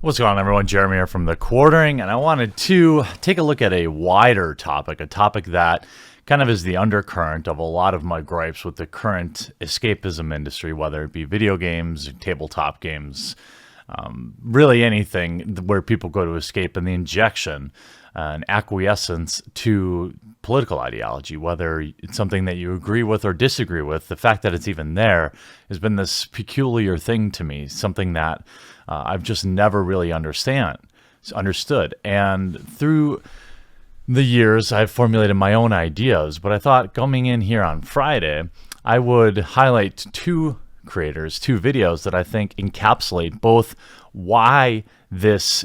What's going on, everyone? Jeremy here from The Quartering, and I wanted to take a look at a wider topic, a topic that kind of is the undercurrent of a lot of my gripes with the current escapism industry, whether it be video games, tabletop games, really anything where people go to escape, and the injection and acquiescence to political ideology, whether it's something that you agree with or disagree with. The fact that it's even there has been this peculiar thing to me, something that I've just never really understood. And through the years, I've formulated my own ideas, but I thought coming in here on Friday, I would highlight two videos that I think encapsulate both why this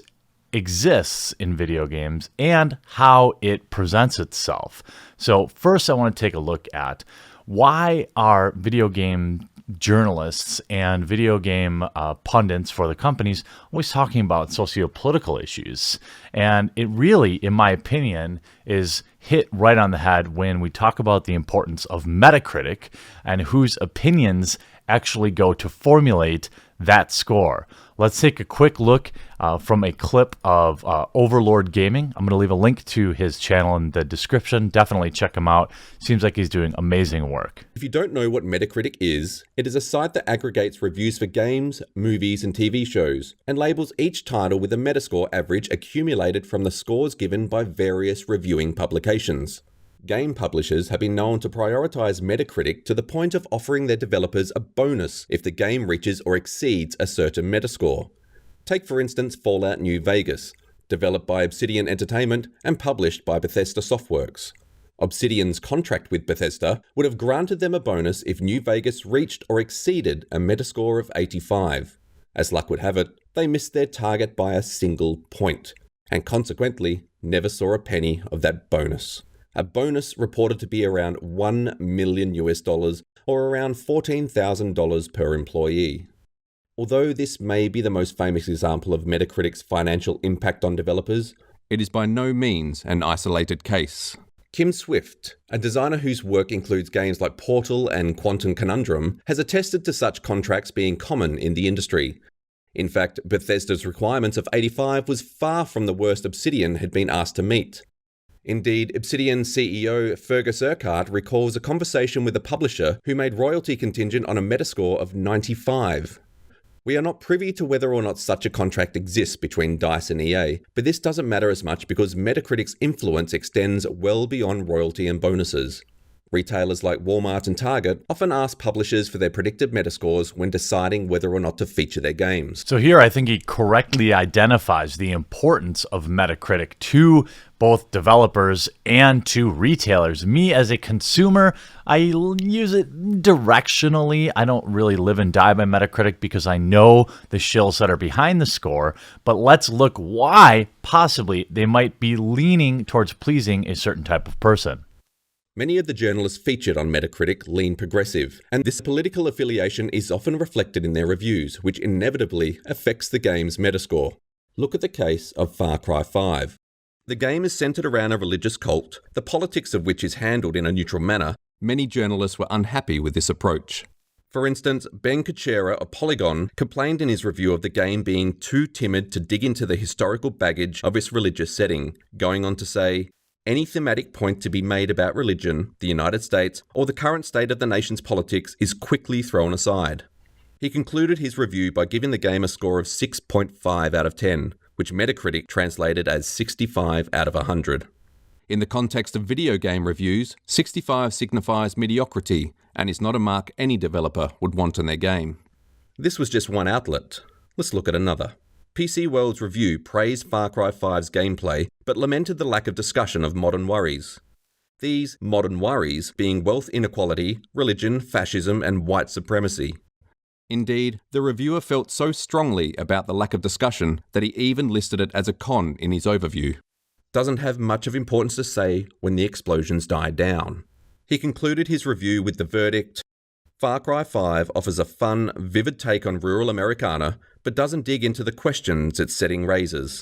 exists in video games and how it presents itself. So first, I want to take a look at why are video game journalists and video game pundits for the companies always talking about socio-political issues. And it really, in my opinion, is hit right on the head when we talk about the importance of Metacritic and whose opinions actually go to formulate that score. Let's take a quick look from a clip of Overlord Gaming. I'm going to leave a link to his channel in the description. Definitely check him out. Seems like he's doing amazing work. If you don't know what Metacritic is, it is a site that aggregates reviews for games, movies, and TV shows, and labels each title with a Metascore average accumulated from the scores given by various reviewing publications. Game publishers have been known to prioritize Metacritic to the point of offering their developers a bonus if the game reaches or exceeds a certain Metascore. Take for instance Fallout New Vegas, developed by Obsidian Entertainment and published by Bethesda Softworks. Obsidian's contract with Bethesda would have granted them a bonus if New Vegas reached or exceeded a Metascore of 85. As luck would have it, they missed their target by a single point, and consequently never saw a penny of that bonus. A bonus reported to be around $1 million or around $14,000 per employee. Although this may be the most famous example of Metacritic's financial impact on developers, it is by no means an isolated case. Kim Swift, a designer whose work includes games like Portal and Quantum Conundrum, has attested to such contracts being common in the industry. In fact, Bethesda's requirements of 85 was far from the worst Obsidian had been asked to meet. Indeed, Obsidian CEO Fergus Urquhart recalls a conversation with a publisher who made royalty contingent on a Metascore of 95. We are not privy to whether or not such a contract exists between DICE and EA, but this doesn't matter as much because Metacritic's influence extends well beyond royalty and bonuses. Retailers like Walmart and Target often ask publishers for their predicted Metascores when deciding whether or not to feature their games. So here I think he correctly identifies the importance of Metacritic to both developers and to retailers. Me as a consumer, I use it directionally. I don't really live and die by Metacritic because I know the shills that are behind the score. But let's look why possibly they might be leaning towards pleasing a certain type of person. Many of the journalists featured on Metacritic lean progressive, and this political affiliation is often reflected in their reviews, which inevitably affects the game's Metascore. Look at the case of Far Cry 5. The game is centered around a religious cult, the politics of which is handled in a neutral manner. Many journalists were unhappy with this approach. For instance, Ben Kuchera of Polygon complained in his review of the game being too timid to dig into the historical baggage of its religious setting, going on to say, "Any thematic point to be made about religion, the United States, or the current state of the nation's politics is quickly thrown aside." He concluded his review by giving the game a score of 6.5 out of 10, which Metacritic translated as 65 out of 100. In the context of video game reviews, 65 signifies mediocrity and is not a mark any developer would want in their game. This was just one outlet. Let's look at another. PC World's review praised Far Cry 5's gameplay, but lamented the lack of discussion of modern worries. These modern worries being wealth inequality, religion, fascism, and white supremacy. Indeed, the reviewer felt so strongly about the lack of discussion that he even listed it as a con in his overview. Doesn't have much of importance to say when the explosions die down. He concluded his review with the verdict, Far Cry 5 offers a fun, vivid take on rural Americana, but doesn't dig into the questions its setting raises,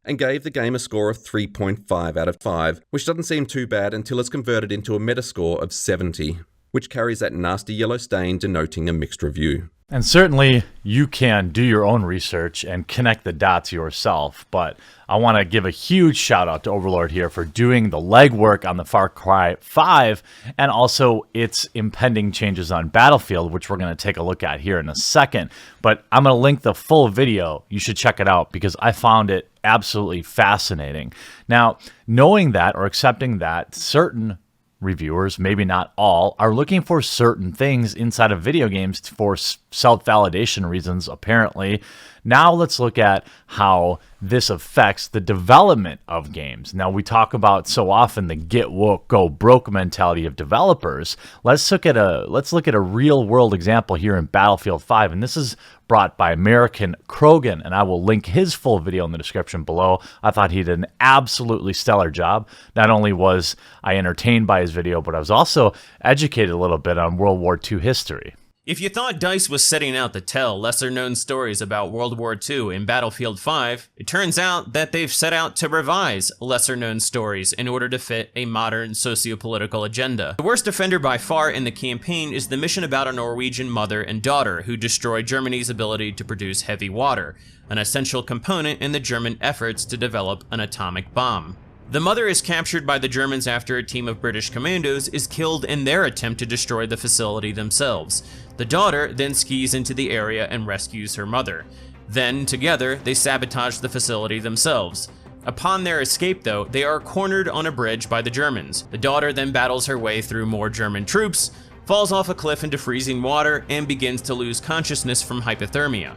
and gave the game a score of 3.5 out of 5, which doesn't seem too bad until it's converted into a Metascore of 70. which carries that nasty yellow stain denoting a mixed review. And certainly you can do your own research and connect the dots yourself, but I want to give a huge shout out to Overlord here for doing the legwork on the Far Cry 5 and also its impending changes on Battlefield, which we're going to take a look at here in a second. But I'm going to link the full video. You should check it out because I found it absolutely fascinating. Now, knowing that or accepting that certain reviewers, maybe not all, are looking for certain things inside of video games for self-validation reasons, apparently. Now let's look at how this affects the development of games. Now we talk about so often the get woke, go broke mentality of developers. Let's look at a real world example here in Battlefield 5, and this is brought by American Krogan, and I will link his full video in the description below. I thought he did an absolutely stellar job. Not only was I entertained by his video, but I was also educated a little bit on World War II history. If you thought DICE was setting out to tell lesser-known stories about World War II in Battlefield 5, it turns out that they've set out to revise lesser-known stories in order to fit a modern socio-political agenda. The worst offender by far in the campaign is the mission about a Norwegian mother and daughter who destroy Germany's ability to produce heavy water, an essential component in the German efforts to develop an atomic bomb. The mother is captured by the Germans after a team of British commandos is killed in their attempt to destroy the facility themselves. The daughter then skis into the area and rescues her mother. Then, together, they sabotage the facility themselves. Upon their escape, though, they are cornered on a bridge by the Germans. The daughter then battles her way through more German troops, falls off a cliff into freezing water, and begins to lose consciousness from hypothermia.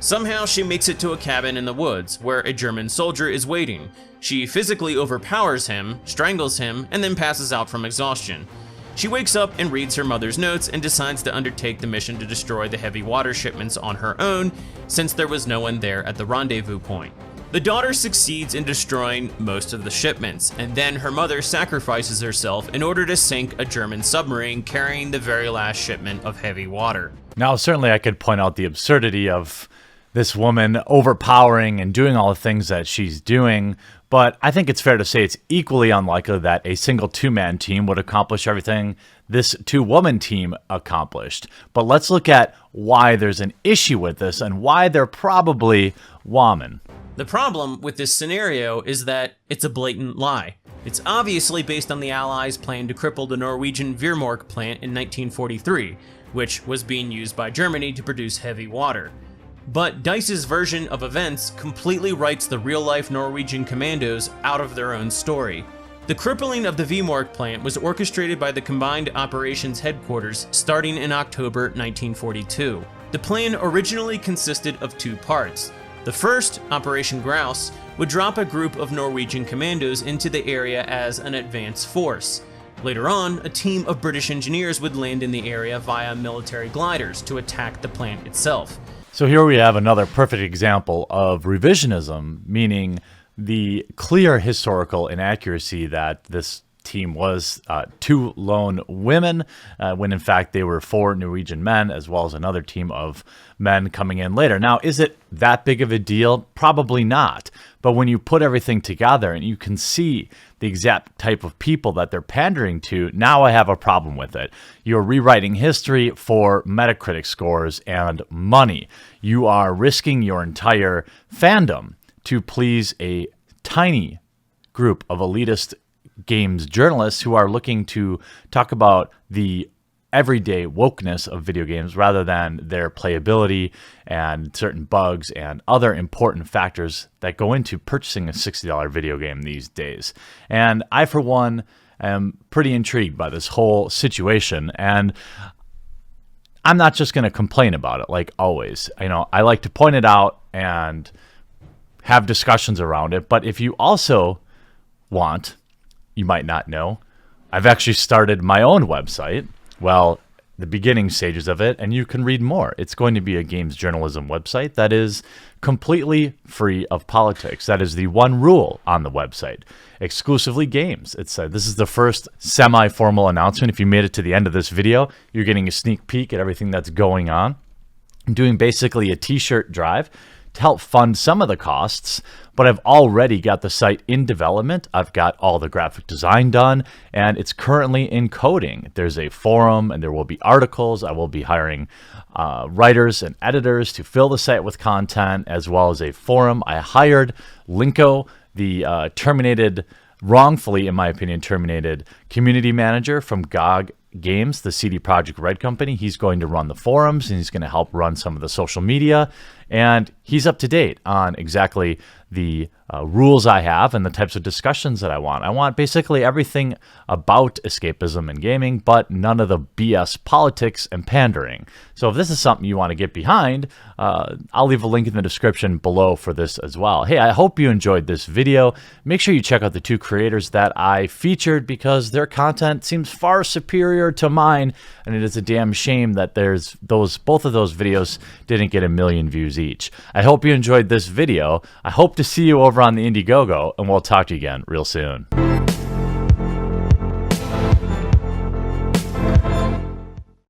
Somehow she makes it to a cabin in the woods, where a German soldier is waiting. She physically overpowers him, strangles him, and then passes out from exhaustion. She wakes up and reads her mother's notes and decides to undertake the mission to destroy the heavy water shipments on her own, since there was no one there at the rendezvous point. The daughter succeeds in destroying most of the shipments, and then her mother sacrifices herself in order to sink a German submarine carrying the very last shipment of heavy water. Now, certainly I could point out the absurdity of this woman overpowering and doing all the things that she's doing, but I think it's fair to say it's equally unlikely that a single two-man team would accomplish everything this two-woman team accomplished. But let's look at why there's an issue with this and why they're probably women. The problem with this scenario is that it's a blatant lie. It's obviously based on the Allies' plan to cripple the Norwegian Veermork plant in 1943, which was being used by Germany to produce heavy water. But DICE's version of events completely writes the real-life Norwegian commandos out of their own story. The crippling of the Veermork plant was orchestrated by the Combined Operations Headquarters starting in October 1942. The plan originally consisted of two parts. The first, Operation Grouse, would drop a group of Norwegian commandos into the area as an advance force. Later on, a team of British engineers would land in the area via military gliders to attack the plant itself. So here we have another perfect example of revisionism, meaning the clear historical inaccuracy that this team was two lone women, when in fact they were four Norwegian men, as well as another team of men coming in later. Now, is it that big of a deal? Probably not. But when you put everything together and you can see the exact type of people that they're pandering to, now I have a problem with it. You're rewriting history for Metacritic scores and money. You are risking your entire fandom to please a tiny group of elitist games journalists who are looking to talk about the everyday wokeness of video games rather than their playability and certain bugs and other important factors that go into purchasing a $60 video game these days. And I, for one, am pretty intrigued by this whole situation. And I'm not just going to complain about it like always. You know, I like to point it out and have discussions around it. But if you also want, you might not know, I've actually started my own website. Well, the beginning stages of it, and you can read more. It's going to be a games journalism website that is completely free of politics. That is the one rule on the website. Exclusively games. It's this is the first semi-formal announcement. If you made it to the end of this video, you're getting a sneak peek at everything that's going on. I'm doing basically a t-shirt drive to help fund some of the costs, but I've already got the site in development. I've got all the graphic design done, and it's currently in coding. There's a forum, and there will be articles. I will be hiring writers and editors to fill the site with content, as well as a forum. I hired Linko, the wrongfully, in my opinion, terminated community manager from GOG Games, the CD Projekt Red company. He's going to run the forums, and he's going to help run some of the social media, and he's up to date on exactly the rules I have and the types of discussions that I want. I want basically everything about escapism and gaming, but none of the BS politics and pandering. So if this is something you want to get behind, I'll leave a link in the description below for this as well. Hey, I hope you enjoyed this video. Make sure you check out the two creators that I featured, because their content seems far superior to mine, and it is a damn shame that both of those videos didn't get 1 million views each. I hope you enjoyed this video. I hope to see you over on the Indiegogo, and we'll talk to you again real soon.